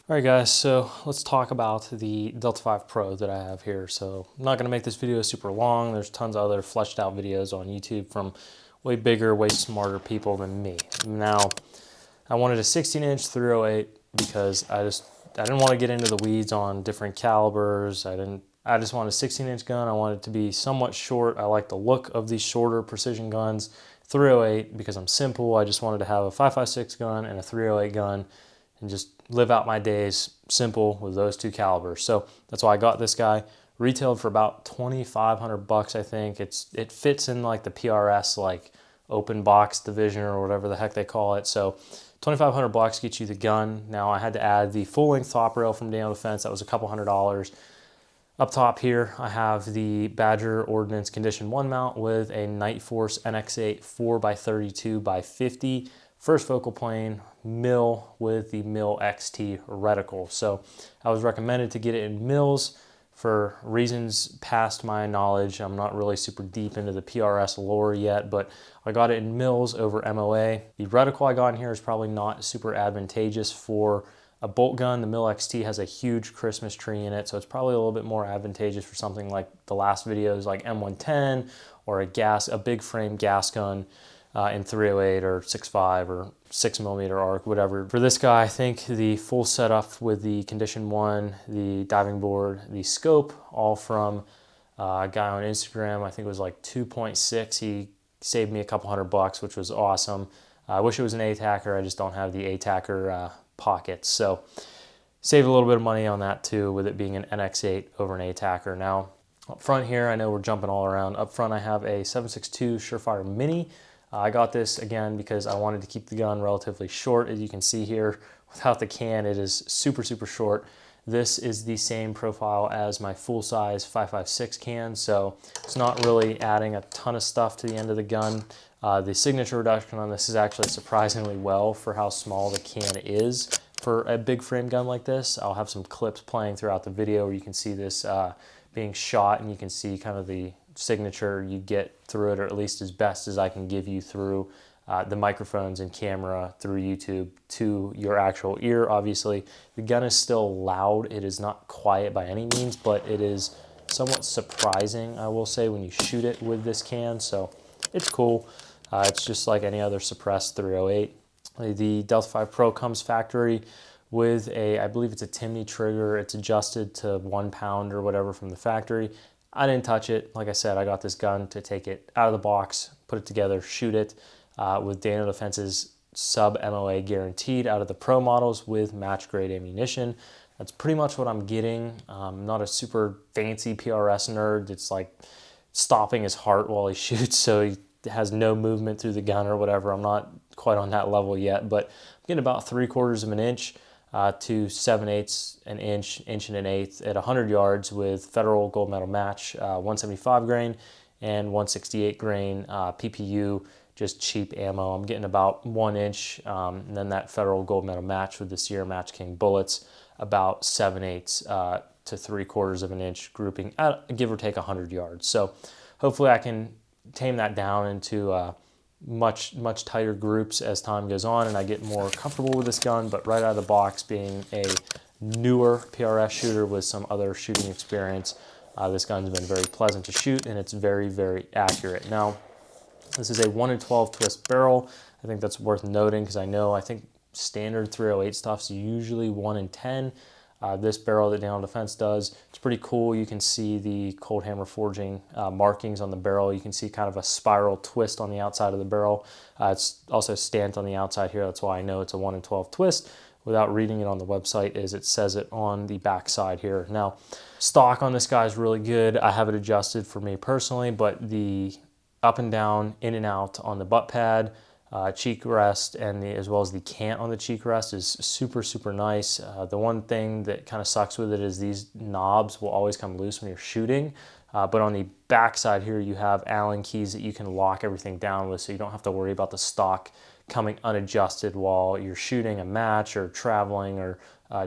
All right guys, so let's talk about the Delta 5 Pro that I have here. So I'm not gonna make this video super long. There's tons of other fleshed out videos on YouTube from way bigger, way smarter people than me. Now, I wanted a 16-inch 308 because I didn't want to get into the weeds on different calibers. I just wanted a 16-inch gun. I wanted it to be somewhat short. I like the look of these shorter precision guns. 308 because I'm simple. I just wanted to have a 5.56 gun and a 308 gun and just live out my days simple with those two calibers. So that's why I got this guy. Retailed for about 2,500 bucks, I think. It fits in like the PRS like open box division or whatever the heck they call it. So 2,500 bucks gets you the gun. Now I had to add the full length top rail from Daniel Defense. That was a couple $100. Up top here, I have the Badger Ordnance Condition 1 mount with a Night Force NX8 4x32x50 first focal plane mill with the mill XT reticle. So I was recommended to get it in mills for reasons past my knowledge. I'm not really super deep into the PRS lore yet, but I got it in mills over MOA. The reticle I got in here is probably not super advantageous for a bolt gun. The Mill XT has a huge Christmas tree in it, so it's probably a little bit more advantageous for something like the last videos like M110 or a big frame gas gun in 308 or 6.5 or 6mm arc, whatever. For this guy, I think the full setup with the Condition 1, the diving board, the scope, all from a guy on Instagram, I think it was like 2.6. He saved me a couple $100, which was awesome. I wish it was an A-tacker. I just don't have the A-tacker pockets. So saved a little bit of money on that too, with it being an NX8 over an A-tacker. Now, up front here, I know we're jumping all around. Up front, I have a 7.62 Surefire Mini. I got this again because I wanted to keep the gun relatively short. As you can see here, without the can, it is super, super short. This is the same profile as my full-size 5.56 can, so it's not really adding a ton of stuff to the end of the gun. The signature reduction on this is actually surprisingly well for how small the can is for a big frame gun like this. I'll have some clips playing throughout the video where you can see this being shot, and you can see kind of the signature you get through it, or at least as best as I can give you through the microphones and camera through YouTube to your actual ear. Obviously, the gun is still loud. It is not quiet by any means, but it is somewhat surprising, I will say, when you shoot it with this can. So it's cool. It's just like any other suppressed 308. The Delta 5 Pro comes factory with I believe it's a Timney trigger. It's adjusted to 1 pound or whatever from the factory. I didn't touch it. Like I said, I got this gun to take it out of the box, put it together, shoot it with Daniel Defense's sub MOA guaranteed out of the Pro models with match grade ammunition. That's pretty much what I'm getting. I'm not a super fancy PRS nerd. It's like stopping his heart while he shoots, so he has no movement through the gun or whatever. I'm not quite on that level yet, but I'm getting about 3/4 of an inch to 7/8 an inch, inch and an eighth at 100 yards with Federal Gold Medal Match 175 grain and 168 grain PPU, just cheap ammo. I'm getting about 1 inch, and then that Federal Gold Medal Match with the Sierra Match King bullets, about 7/8 to 3/4 of an inch grouping at give or take 100 yards. So hopefully I can tame that down into much tighter groups as time goes on and I get more comfortable with this gun. But right out of the box, being a newer PRS shooter with some other shooting experience, this gun's been very pleasant to shoot, and it's very, very accurate. Now, this is a 1 in 12 twist barrel. I think that's worth noting because I think standard 308 stuff's usually 1 in 10. This barrel that Daniel Defense does, it's pretty cool. You can see the Cold Hammer Forging markings on the barrel. You can see kind of a spiral twist on the outside of the barrel. It's also stamped on the outside here. That's why I know it's a 1 in 12 twist. Without reading it on the website, is it says it on the back side here. Now, stock on this guy is really good. I have it adjusted for me personally, but the up and down, in and out on the butt pad, cheek rest, and as well as the cant on the cheek rest is super, super nice. The one thing that kind of sucks with it is these knobs will always come loose when you're shooting. But on the back side here, you have Allen keys that you can lock everything down with, so you don't have to worry about the stock coming unadjusted while you're shooting a match or traveling or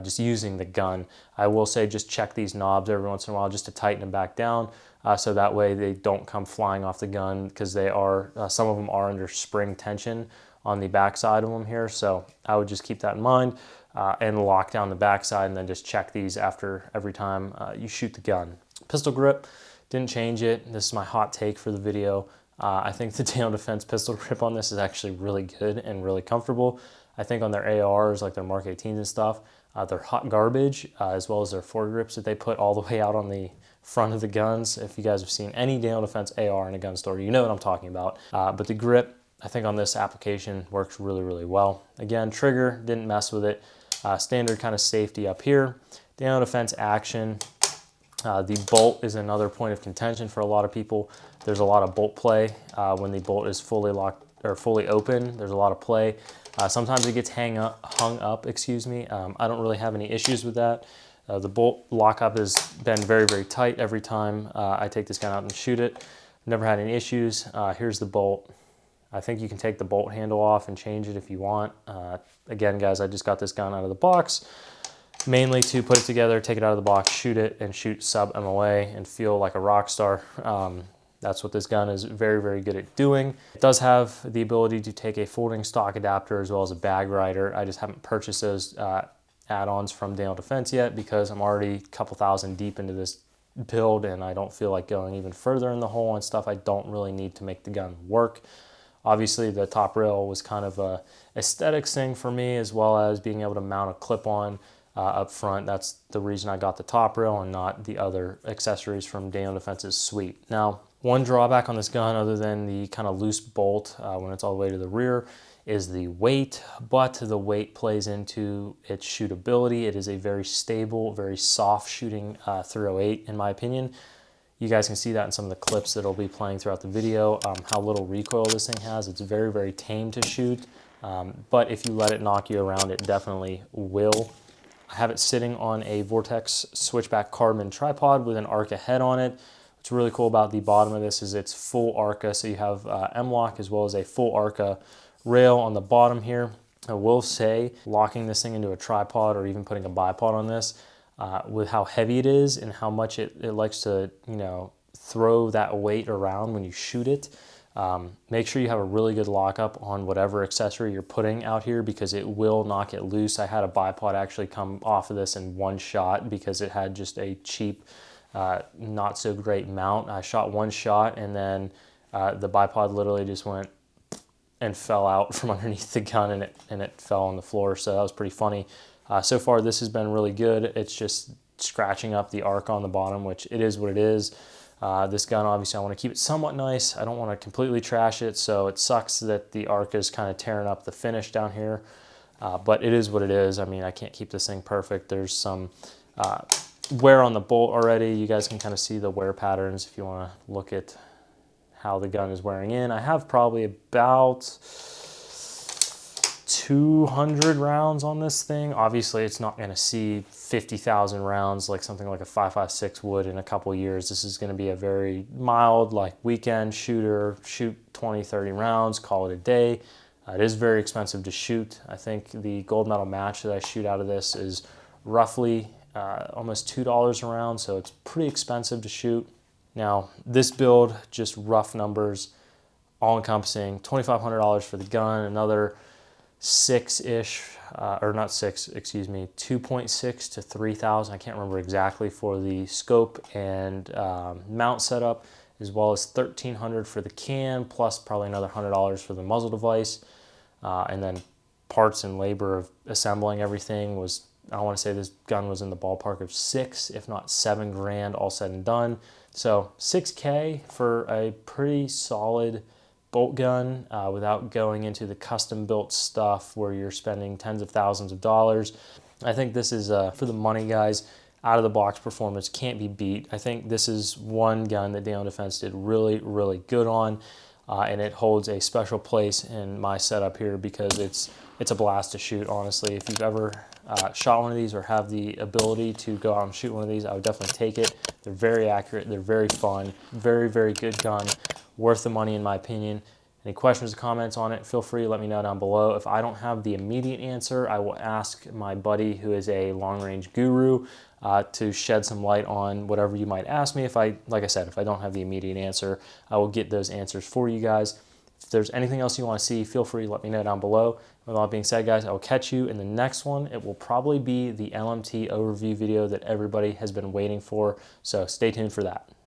just using the gun. I will say just check these knobs every once in a while just to tighten them back down. so that way they don't come flying off the gun, because they are, some of them are under spring tension on the backside of them here. So I would just keep that in mind and lock down the backside, and then just check these after every time you shoot the gun. Pistol grip, didn't change it. This is my hot take for the video. I think the Dale Defense pistol grip on this is actually really good and really comfortable. I think on their ARs, like their Mark 18s and stuff, they're hot garbage, as well as their foregrips that they put all the way out on the front of the guns. If you guys have seen any Dale Defense AR in a gun store, you know what I'm talking about. But the grip, I think on this application, works really, really well. Again, trigger, didn't mess with it. Standard kind of safety up here. Dale Defense action. The bolt is another point of contention for a lot of people. There's a lot of bolt play when the bolt is fully locked or fully open. There's a lot of play. Sometimes it gets hung up, excuse me. I don't really have any issues with that. The bolt lockup has been very, very tight every time I take this gun out and shoot it. Never had any issues. Here's the bolt. I think you can take the bolt handle off and change it if you want. Again, guys, I just got this gun out of the box, mainly to put it together, take it out of the box, shoot it, and shoot sub MOA and feel like a rock star. That's what this gun is very, very good at doing. It does have the ability to take a folding stock adapter as well as a bag rider. I just haven't purchased those add-ons from Dale Defense yet, because I'm already a couple thousand deep into this build, and I don't feel like going even further in the hole and stuff I don't really need to make the gun work. Obviously, the top rail was kind of a aesthetics thing for me, as well as being able to mount a clip-on up front. That's the reason I got the top rail and not the other accessories from Dale Defense's suite. Now, one drawback on this gun, other than the kind of loose bolt when it's all the way to the rear, is the weight, but the weight plays into its shootability. It is a very stable, very soft shooting .308 in my opinion. You guys can see that in some of the clips that will be playing throughout the video, how little recoil this thing has. It's very, very tame to shoot, but if you let it knock you around, it definitely will. I have it sitting on a Vortex switchback carbon tripod with an Arca head on it. What's really cool about the bottom of this is it's full Arca, so you have M-LOK as well as a full Arca rail on the bottom here. I will say, locking this thing into a tripod or even putting a bipod on this, with how heavy it is and how much it likes to, you know, throw that weight around when you shoot it, make sure you have a really good lockup on whatever accessory you're putting out here, because it will knock it loose. I had a bipod actually come off of this in one shot because it had just a cheap, not so great mount. I shot one shot, and then the bipod literally just went and fell out from underneath the gun, and it fell on the floor. So that was pretty funny. So far, this has been really good. It's just scratching up the arc on the bottom, which it is what it is. This gun, obviously, I want to keep it somewhat nice. I don't want to completely trash it, so it sucks that the arc is kind of tearing up the finish down here. But it is what it is. I mean, I can't keep this thing perfect. There's some wear on the bolt already. You guys can kind of see the wear patterns if you want to look at how the gun is wearing in. I have probably about 200 rounds on this thing. Obviously, it's not going to see 50,000 rounds like something like a 5.56 would in a couple years. This is going to be a very mild, like weekend shooter, shoot 20, 30 rounds, call it a day. It is very expensive to shoot. I think the gold medal match that I shoot out of this is roughly almost $2 a round, so it's pretty expensive to shoot. Now, this build, just rough numbers, all encompassing, $2,500 for the gun, another six-ish, or not six, excuse me, 2.6 to 3,000, I can't remember exactly, for the scope and mount setup, as well as $1,300 for the can, plus probably another $100 for the muzzle device, and then parts and labor of assembling everything was, I want to say this gun was in the ballpark of 6, if not 7 grand, all said and done. So $6K for a pretty solid bolt gun without going into the custom built stuff where you're spending tens of thousands of dollars. I think this is, for the money, guys, out of the box performance can't be beat. I think this is one gun that Dale Defense did really, really good on, and it holds a special place in my setup here because it's a blast to shoot, honestly. If you've ever shot one of these or have the ability to go out and shoot one of these, I would definitely take it. They're very accurate, they're very fun, very, very good gun, worth the money in my opinion. Any questions or comments on it, feel free to let me know down below. If I don't have the immediate answer, I will ask my buddy who is a long-range guru to shed some light on whatever you might ask me. Like I said, if I don't have the immediate answer, I will get those answers for you guys. If there's anything else you want to see, feel free to let me know down below. With all that being said, guys, I will catch you in the next one. It will probably be the LMT overview video that everybody has been waiting for, so stay tuned for that.